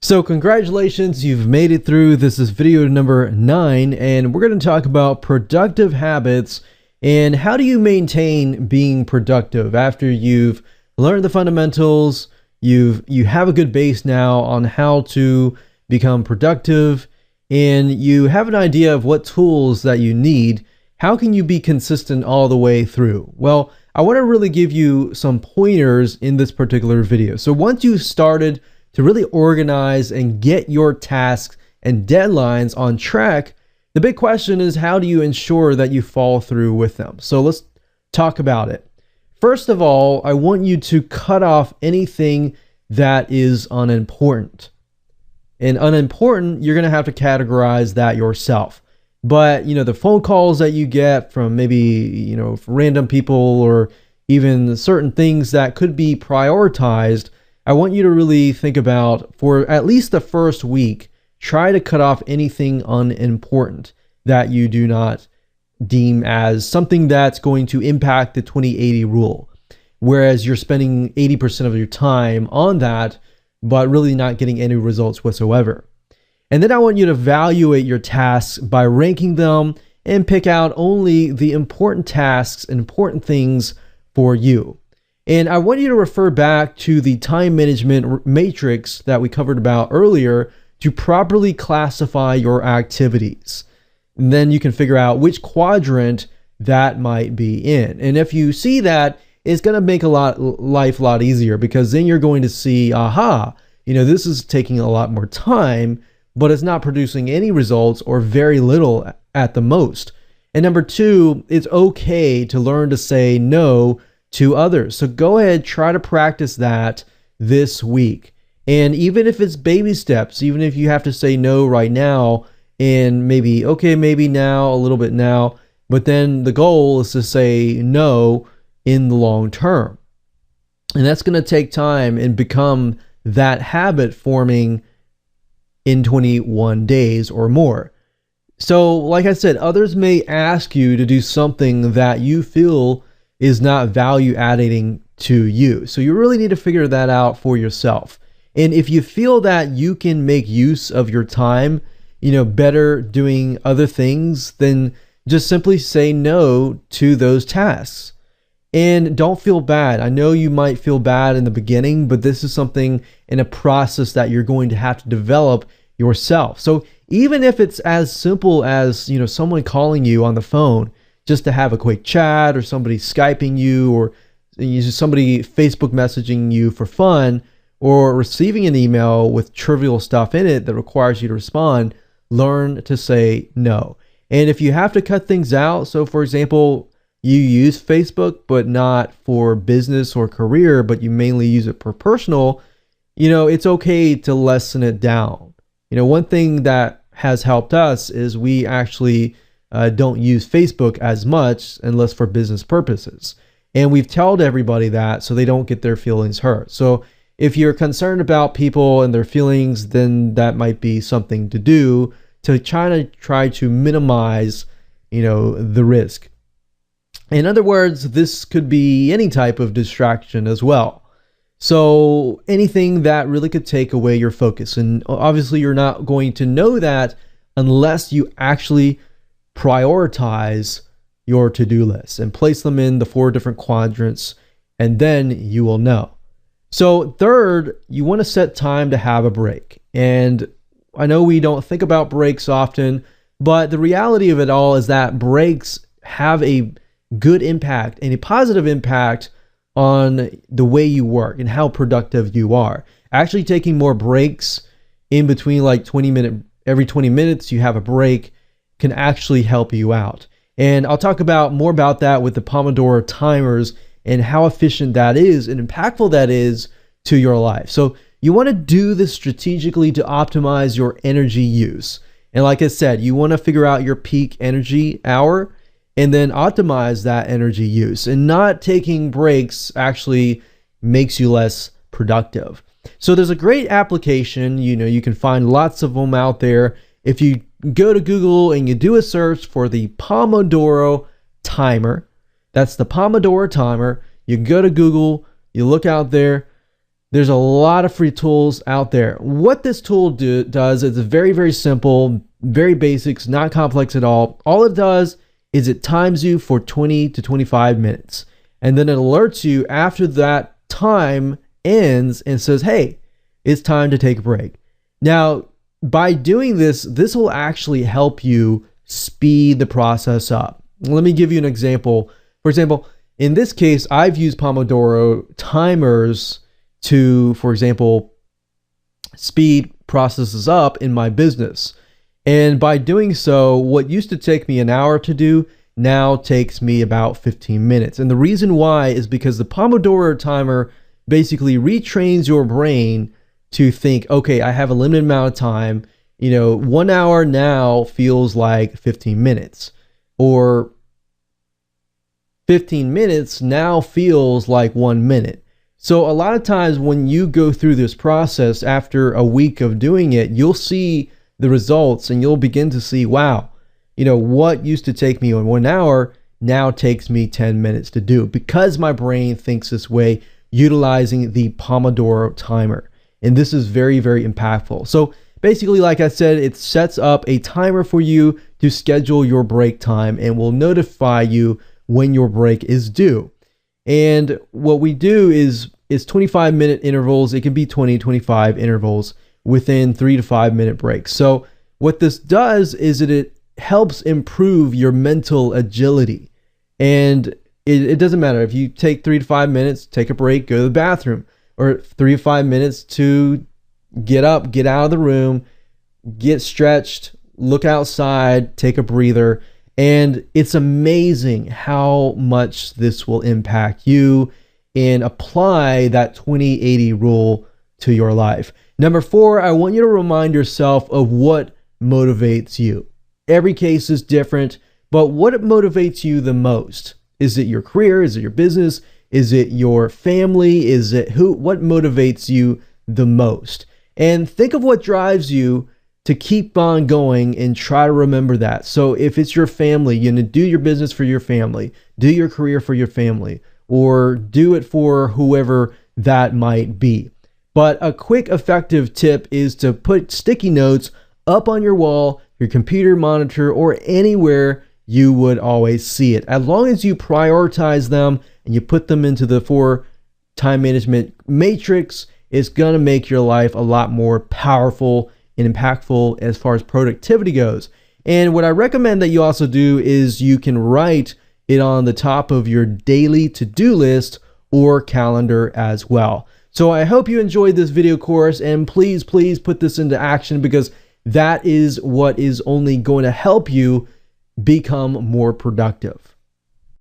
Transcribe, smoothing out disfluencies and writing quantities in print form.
So congratulations, you've made it through. This is video number 9, and we're going to talk about productive habits and how do you maintain being productive after you've learned the fundamentals, you have a good base now on how to become productive, and you have an idea of what tools that you need. How can you be consistent all the way through? Well, I want to really give you some pointers in this particular video. So once you started to really organize and get your tasks and deadlines on track, the big question is, how do you ensure that you follow through with them? So let's talk about it. First of all, I want you to cut off anything that is unimportant. And unimportant, you're going to have to categorize that yourself. But, the phone calls that you get from maybe, random people or even certain things that could be prioritized, I want you to really think about, for at least the first week, try to cut off anything unimportant that you do not deem as something that's going to impact the 20-80 rule. Whereas you're spending 80% of your time on that, but really not getting any results whatsoever. And then I want you to evaluate your tasks by ranking them and pick out only the important tasks and important things for you. And I want you to refer back to the time management matrix that we covered about earlier to properly classify your activities. And then you can figure out which quadrant that might be in. And if you see that, it's going to make life a lot easier, because then you're going to see, aha, this is taking a lot more time, but it's not producing any results or very little at the most. And number 2, it's okay to learn to say no to others. So go ahead, try to practice that this week. And even if it's baby steps, even if you have to say no right now and maybe now, a little bit now, but then the goal is to say no in the long term. And that's going to take time and become that habit forming in 21 days or more. So like I said, others may ask you to do something that you feel is not value adding to you. So you really need to figure that out for yourself. And if you feel that you can make use of your time, better doing other things, then just simply say no to those tasks. And don't feel bad. I know you might feel bad in the beginning, but this is something in a process that you're going to have to develop yourself. So even if it's as simple as, someone calling you on the phone just to have a quick chat, or somebody Skyping you, or somebody Facebook messaging you for fun, or receiving an email with trivial stuff in it that requires you to respond, learn to say no. And if you have to cut things out, so for example, you use Facebook, but not for business or career, but you mainly use it for personal, it's okay to lessen it down. One thing that has helped us is we actually don't use Facebook as much unless for business purposes. And we've told everybody that so they don't get their feelings hurt. So if you're concerned about people and their feelings, then that might be something to do to try to minimize, the risk. In other words, this could be any type of distraction as well. So anything that really could take away your focus. And obviously you're not going to know that unless you actually prioritize your to-do list and place them in the 4 different quadrants, and then you will know. So third, you want to set time to have a break. And I know we don't think about breaks often, but the reality of it all is that breaks have a good impact and a positive impact on the way you work and how productive you are. Actually taking more breaks in between, like every 20 minutes you have a break, can actually help you out. And I'll talk more about that with the Pomodoro timers and how efficient that is and impactful that is to your life. So you want to do this strategically to optimize your energy use. And like I said, you want to figure out your peak energy hour and then optimize that energy use. And not taking breaks actually makes you less productive. So there's a great application, you can find lots of them out there. If you go to Google and you do a search for the Pomodoro timer, that's the Pomodoro timer, you go to Google, you look out there, There's a lot of free tools out there. What this tool does is very, very simple, very basics, not complex at all. All it does is it times you for 20 to 25 minutes. And then it alerts you after that time ends and says, hey, it's time to take a break. Now, by doing this, this will actually help you speed the process up. Let me give you an example. For example, in this case, I've used Pomodoro timers to, for example, speed processes up in my business. And by doing so, what used to take me an hour to do now takes me about 15 minutes. And the reason why is because the Pomodoro timer basically retrains your brain to think, okay, I have a limited amount of time. 1 hour now feels like 15 minutes, or 15 minutes now feels like 1 minute. So a lot of times when you go through this process after a week of doing it, you'll see the results and you'll begin to see, wow, what used to take me 1 hour now takes me 10 minutes to do, because my brain thinks this way, utilizing the Pomodoro timer. And this is very, very impactful. So basically, like I said, it sets up a timer for you to schedule your break time and will notify you when your break is due. And what we do is 25-minute intervals. It can be 20, 25 intervals within 3 to 5 minute breaks. So what this does is it helps improve your mental agility. And it doesn't matter if you take 3 to 5 minutes, take a break, go to the bathroom, or 3 to 5 minutes to get up, get out of the room, get stretched, look outside, take a breather. And it's amazing how much this will impact you and apply that 20-80 rule to your life. Number 4, I want you to remind yourself of what motivates you. Every case is different, but what motivates you the most? Is it your career? Is it your business? Is it your family? Is it what motivates you the most? And think of what drives you to keep on going and try to remember that. So if it's your family, do your business for your family, do your career for your family, or do it for whoever that might be. But a quick, effective tip is to put sticky notes up on your wall, your computer monitor, or anywhere you would always see it. As long as you prioritize them and you put them into the 4 time management matrix, it's going to make your life a lot more powerful and impactful as far as productivity goes. And what I recommend that you also do is you can write it on the top of your daily to-do list or calendar as well. So I hope you enjoyed this video course, and please put this into action, because that is what is only going to help you become more productive.